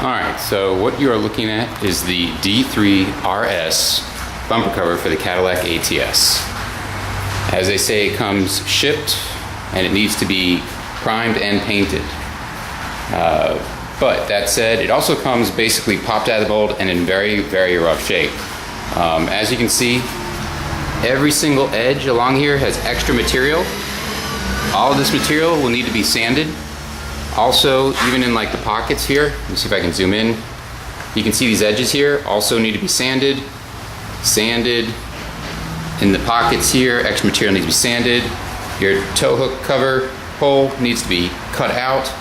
Alright, so what you are looking at is the D3 RS bumper cover for the Cadillac ATS. As they say, it comes shipped and it needs to be primed and painted. But that said, it also comes basically popped out of the mold and in very, very rough shape. As you can see, every single edge along here has extra material. All of this material will need to be sanded. Also, even in like the pockets here, let me see if I can zoom in. You can see these edges here also need to be sanded. In the pockets here, extra material needs to be sanded. Your tow hook cover hole needs to be cut out.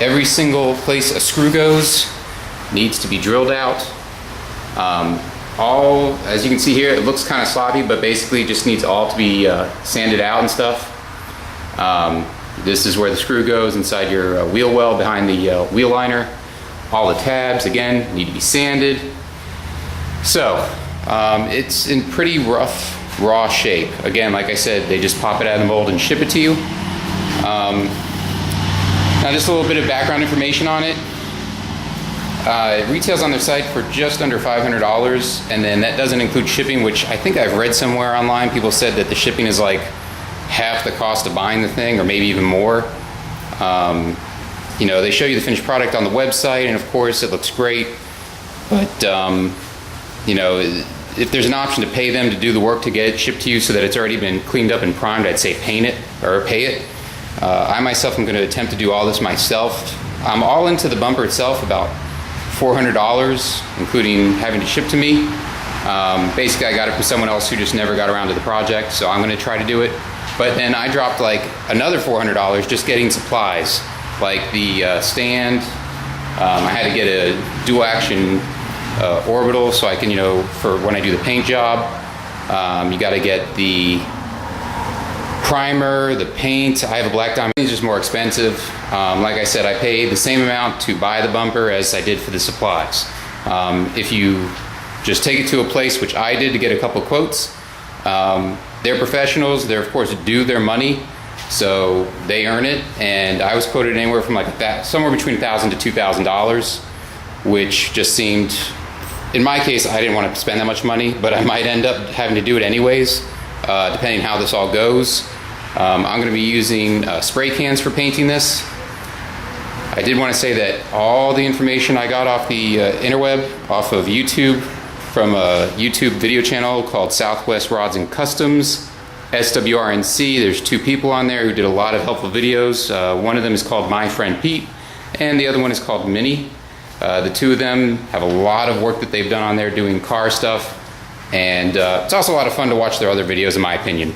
Every single place a screw goes needs to be drilled out. As you can see here, it looks kind of sloppy, but basically just needs all to be sanded out and stuff. This is where the screw goes inside your wheel well behind the wheel liner. All the tabs, again, need to be sanded. So, it's in pretty rough, raw shape. Again, like I said, they just pop it out of the mold and ship it to you. Now just a little bit of background information on it. It retails on their site for just under $500, and then that doesn't include shipping, which I think I've read somewhere online. People said that the shipping is like half the cost of buying the thing, or maybe even more. You know, they show you the finished product on the website, and of course it looks great, but you know, if there's an option to pay them to do the work to get it shipped to you so that it's already been cleaned up and primed, I'd say paint it or pay it. I myself am going to attempt to do all this myself. I'm all into the bumper itself, about $400, including having to ship to me. Basically, I got it from someone else who just never got around to the project, so I'm going to try to do it. But then I dropped like another $400 just getting supplies, like the stand. I had to get a dual action orbital so I can, you know, for when I do the paint job. You got to get the primer, the paint. I have a black diamond. It's just more expensive. Like I said, I paid the same amount to buy the bumper as I did for the supplies. If you just take it to a place, which I did to get a couple quotes, they're professionals. They're of course due their money, so they earn it. And I was quoted anywhere from like somewhere between $1,000 to $2,000, which just seemed, in my case, I didn't want to spend that much money, but I might end up having to do it anyways, depending how this all goes. I'm going to be using spray cans for painting this. I did want to say that all the information I got off the interweb, off of YouTube, from a YouTube video channel called Southwest Rods and Customs, SWRNC. There's two people on there who did a lot of helpful videos. One of them is called My Friend Pete, and the other one is called Minnie. The two of them have a lot of work that they've done on there doing car stuff, and it's also a lot of fun to watch their other videos, in my opinion.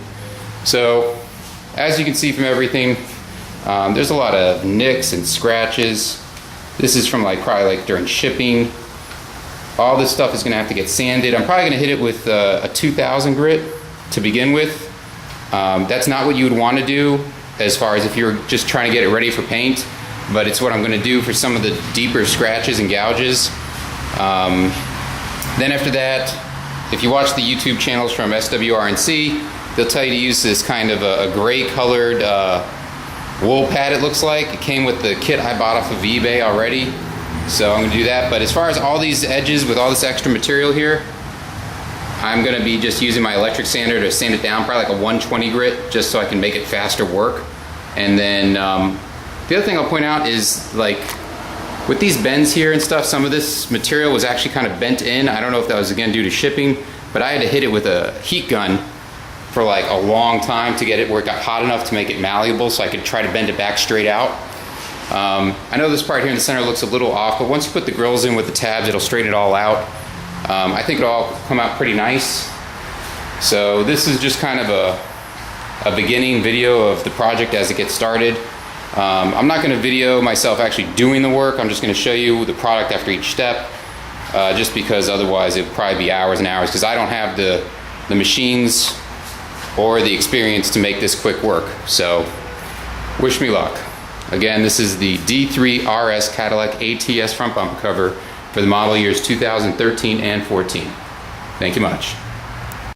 So, as you can see from everything, there's a lot of nicks and scratches. This is from probably during shipping. All this stuff is going to have to get sanded. I'm probably going to hit it with a 2000 grit to begin with. That's not what you would want to do as far as if you're just trying to get it ready for paint, but it's what I'm going to do for some of the deeper scratches and gouges. Then after that, if you watch the YouTube channels from SWRNC, they'll tell you to use this kind of a gray colored wool pad, it looks like. It came with the kit I bought off of eBay already. So I'm going to do that. But as far as all these edges with all this extra material here, I'm going to be just using my electric sander to sand it down, probably like a 120 grit, just so I can make it faster work. And then the other thing I'll point out is, like, with these bends here and stuff, some of this material was actually kind of bent in. I don't know if that was again due to shipping, but I had to hit it with a heat gun for like a long time to get it where it got hot enough to make it malleable so I could try to bend it back straight out. I know this part here in the center looks a little off, but once you put the grills in with the tabs, it'll straighten it all out. I think it'll all come out pretty nice. So this is just kind of a beginning video of the project as it gets started. I'm not going to video myself actually doing the work. I'm just going to show you the product after each step, just because otherwise it would probably be hours and hours, because I don't have the machines or the experience to make this quick work. So wish me luck. Again, this is the D3 RS Cadillac ATS front bumper cover for the model years 2013 and 14. Thank you much.